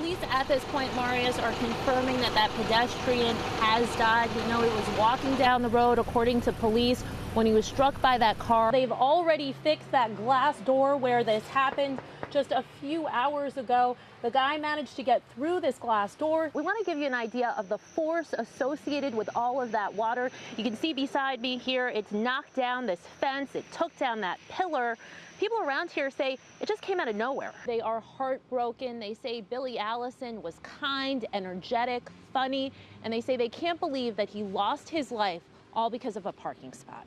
Police at this point, Marius, are confirming that that pedestrian has died. We know he was walking down the road, according to police, when he was struck by that car. They've already fixed that glass door where this happened just a few hours ago. The guy managed to get through this glass door. We want to give you an idea of the force associated with all of that water. You can see beside me here, it's knocked down this fence. It took down that pillar. People around here say it just came out of nowhere. They are heartbroken. They say Billy Allison was kind, energetic, funny, and they say they can't believe that he lost his life all because of a parking spot.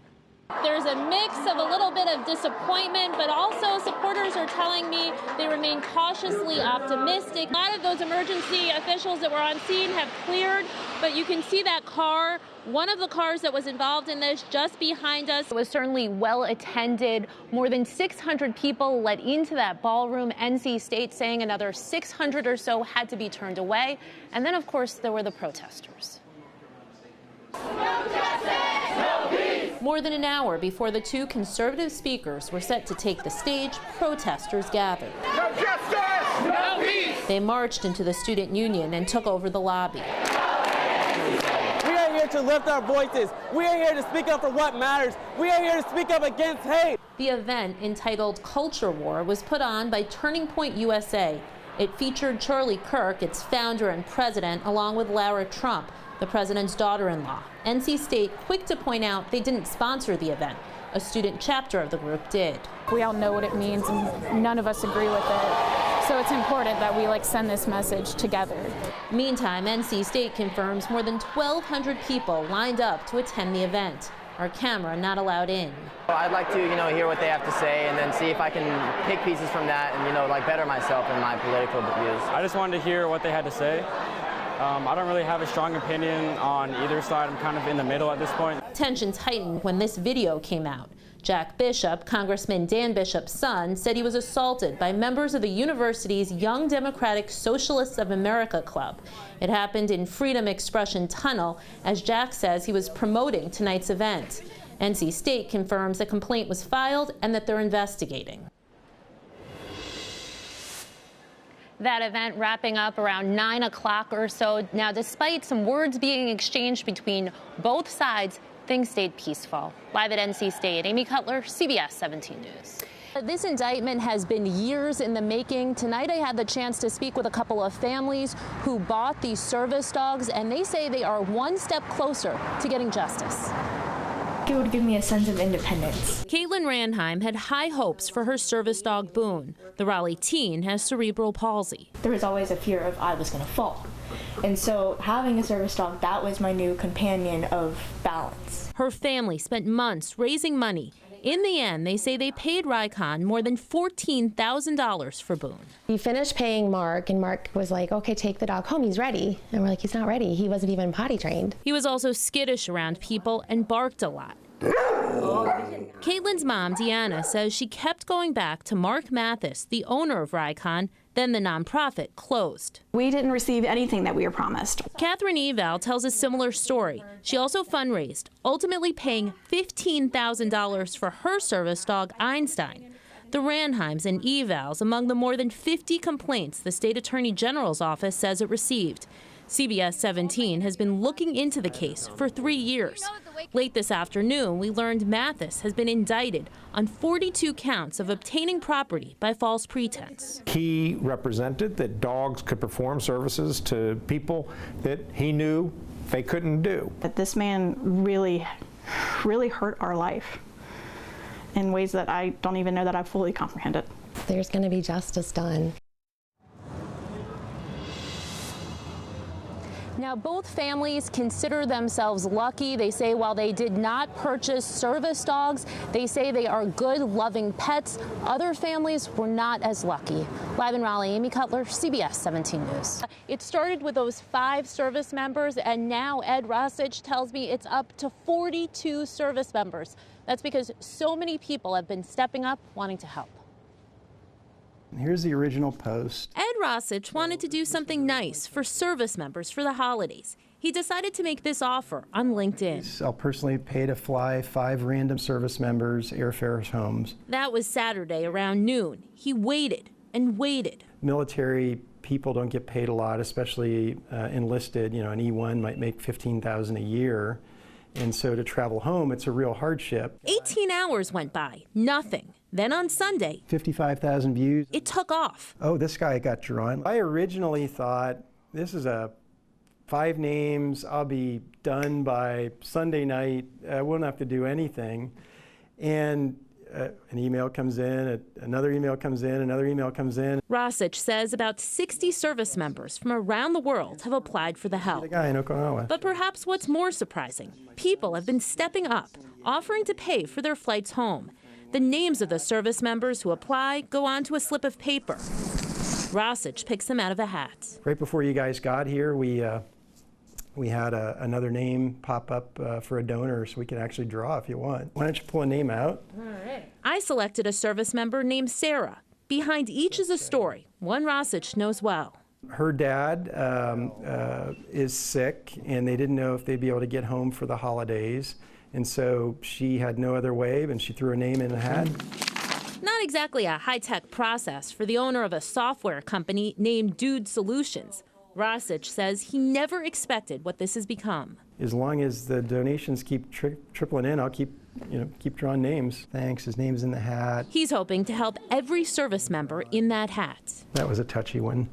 There's a mix of a little bit of disappointment, but also supporters are telling me they remain cautiously optimistic. A lot of those emergency officials that were on scene have cleared, but you can see that car, one of the cars that was involved in this, just behind us. It was certainly well attended. More than 600 people let into that ballroom. NC State saying another 600 or so had to be turned away. And then, of course, there were the protesters. No justice, no peace. More than an hour before the two conservative speakers were set to take the stage, protesters gathered. No justice, no peace. They marched into the student union and took over the lobby. We are here to lift our voices. We are here to speak up for what matters. We are here to speak up against hate. The event, entitled Culture War, was put on by Turning Point USA. It featured Charlie Kirk, its founder and president, along with Lara Trump, the president's daughter-in-law. NC State quick to point out they didn't sponsor the event. A student chapter of the group did. We all know what it means, and none of us agree with it. So it's important that we send this message together. Meantime, NC State confirms more than 1,200 people lined up to attend the event. Our camera not allowed in. I'd like to, hear what they have to say and then see if I can pick pieces from that and, better myself in my political views. I just wanted to hear what they had to say. I don't really have a strong opinion on either side. I'm kind of in the middle at this point. Tensions heightened when this video came out. Jack Bishop, Congressman Dan Bishop's son, said he was assaulted by members of the university's Young Democratic Socialists of America Club. It happened in Freedom Expression Tunnel, as Jack says he was promoting tonight's event. NC State confirms a complaint was filed and that they're investigating. That event wrapping up around 9 o'clock or so. Now, despite some words being exchanged between both sides, things stayed peaceful. Live at NC State, Amy Cutler, CBS 17 News. This indictment has been years in the making. Tonight I had the chance to speak with a couple of families who bought these service dogs, and they say they are one step closer to getting justice. It would give me a sense of independence. Caitlin Ranheim had high hopes for her service dog, Boone. The Raleigh teen has cerebral palsy. There was always a fear of I was going to fall. And so having a service dog, that was my new companion of balance. Her family spent months raising money. In the end, they say they paid Rycon more than $14,000 for Boone. We finished paying Mark, and Mark was like, okay, take the dog home, he's ready. And we're like, he's not ready. He wasn't even potty trained. He was also skittish around people and barked a lot. Caitlin's mom, Deanna, says she kept going back to Mark Mathis, the owner of Rycon. Then the nonprofit closed. We didn't receive anything that we were promised. Catherine Eval tells a similar story. She also fundraised, ultimately paying $15,000 for her service dog, Einstein. The Ranheims and Evals among the more than 50 complaints the state attorney general's office says it received. CBS 17 has been looking into the case for 3 years. Late this afternoon, we learned Mathis has been indicted on 42 counts of obtaining property by false pretense. He represented that dogs could perform services to people that he knew they couldn't do. That this man really hurt our life in ways that I don't even know that I've fully comprehended. There's going to be justice done. Now, both families consider themselves lucky. They say while they did not purchase service dogs, they say they are good, loving pets. Other families were not as lucky. Live in Raleigh, Amy Cutler, CBS 17 News. It started with those 5 service members, and now Ed Rossich tells me it's up to 42 service members. That's because so many people have been stepping up, wanting to help. Here's the original post. Ed Rossich wanted to do something nice for service members for the holidays. He decided to make this offer on LinkedIn. I'll personally pay to fly 5 random service members airfares homes. That was Saturday around noon. He waited and waited. Military people don't get paid a lot, especially enlisted. You know, an E1 might make $15,000 a year. And so to travel home, it's a real hardship. 18 hours went by, nothing. Then on Sunday, 55,000 views. it took off. Oh, this guy got drawn. I originally thought, this is 5 names, I'll be done by Sunday night, I won't have to do anything. And an email comes in, another email comes in, another email comes in. Rosich says about 60 service members from around the world have applied for the help. The guy in Oklahoma. But perhaps what's more surprising, people have been stepping up, offering to pay for their flights home. The names of the service members who apply go onto a slip of paper. Rosich picks them out of a hat. Right before you guys got here, we had another name pop up for a donor, so we can actually draw if you want. Why don't you pull a name out? All right. I selected a service member named Sarah. Behind each is a story, one Rosich knows well. Her dad is sick, and they didn't know if they'd be able to get home for the holidays. And so she had no other way, and she threw a name in a hat. Not exactly a high-tech process for the owner of a software company named Dude Solutions. Rosich says he never expected what this has become. As long as the donations keep tripling in, I'll keep drawing names. Thanks, his name's in the hat. He's hoping to help every service member in that hat. That was a touchy one.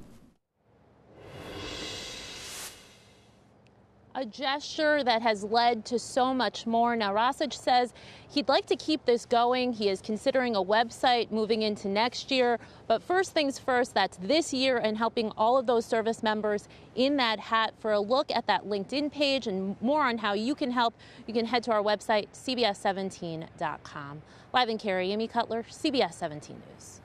A gesture that has led to so much more. Now, Rosich says he'd like to keep this going. He is considering a website moving into next year. But first things first, that's this year and helping all of those service members in that hat. For a look at that LinkedIn page and more on how you can help, you can head to our website, cbs17.com. Live in Cary, Amy Cutler, CBS 17 News.